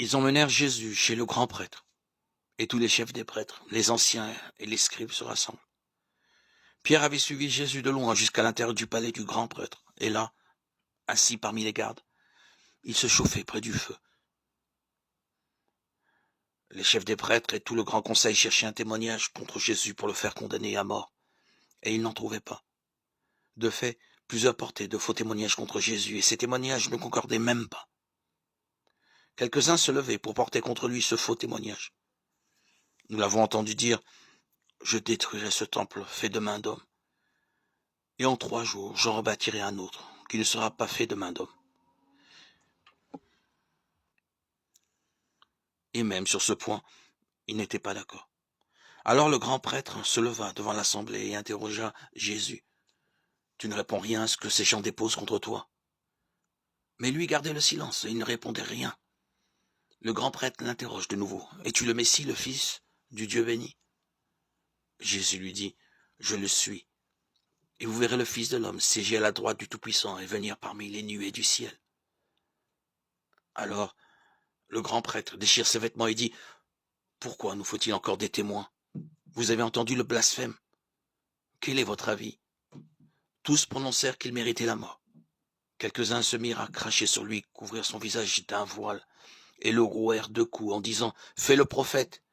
Ils emmenèrent Jésus chez le grand prêtre, et tous les chefs des prêtres, les anciens et les scribes se rassemblent. Pierre avait suivi Jésus de loin jusqu'à l'intérieur du palais du grand prêtre, et là, assis parmi les gardes, il se chauffait près du feu. Les chefs des prêtres et tout le grand conseil cherchaient un témoignage contre Jésus pour le faire condamner à mort, et ils n'en trouvaient pas. De fait, plusieurs portaient de faux témoignages contre Jésus, et ces témoignages ne concordaient même pas. Quelques-uns se levaient pour porter contre lui ce faux témoignage. Nous l'avons entendu dire, « Je détruirai ce temple fait de main d'homme, et en 3 jours j'en rebâtirai un autre, qui ne sera pas fait de main d'homme. » Et même sur ce point, il n'était pas d'accord. Alors le grand prêtre se leva devant l'assemblée et interrogea Jésus. « Tu ne réponds rien à ce que ces gens déposent contre toi. » Mais lui gardait le silence et il ne répondait rien. Le grand prêtre l'interroge de nouveau. « Es-tu le Messie, le Fils du Dieu béni ?» Jésus lui dit, « Je le suis. Et vous verrez le Fils de l'homme siéger à la droite du Tout-Puissant et venir parmi les nuées du ciel. » Alors, le grand prêtre déchire ses vêtements et dit, « Pourquoi nous faut-il encore des témoins? Vous avez entendu le blasphème. Quel est votre avis ?» Tous prononcèrent qu'il méritait la mort. Quelques-uns se mirent à cracher sur lui, couvrir son visage d'un voile, et le rouèrent 2 coups en disant « Fais le prophète !»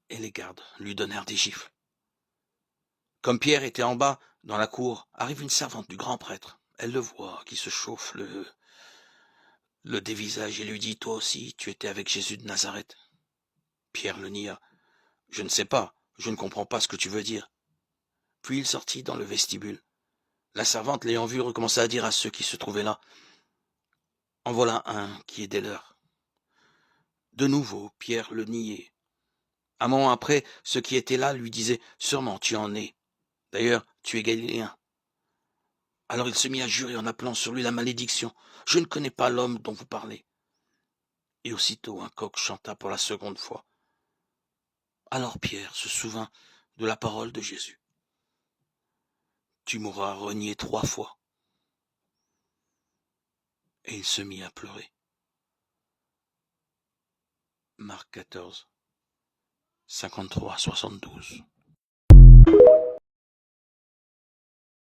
Et les gardes lui donnèrent des gifles. Comme Pierre était en bas, dans la cour, arrive une servante du grand prêtre. Elle le voit, qui se chauffe le dévisage et lui dit « Toi aussi, tu étais avec Jésus de Nazareth. » Pierre le nia. « Je ne sais pas, je ne comprends pas ce que tu veux dire. » Puis il sortit dans le vestibule. La servante, l'ayant vu, recommença à dire à ceux qui se trouvaient là, « En voilà un qui est des leurs. » De nouveau, Pierre le niait. Un moment après, ceux qui étaient là lui disaient, « Sûrement tu en es. D'ailleurs, tu es galiléen. » Alors il se mit à jurer en appelant sur lui la malédiction. « Je ne connais pas l'homme dont vous parlez. » Et aussitôt un coq chanta pour la 2e fois. Alors Pierre se souvint de la parole de Jésus. « Tu m'auras renié 3 fois. » Et il se mit à pleurer. Marc 14, 53-72.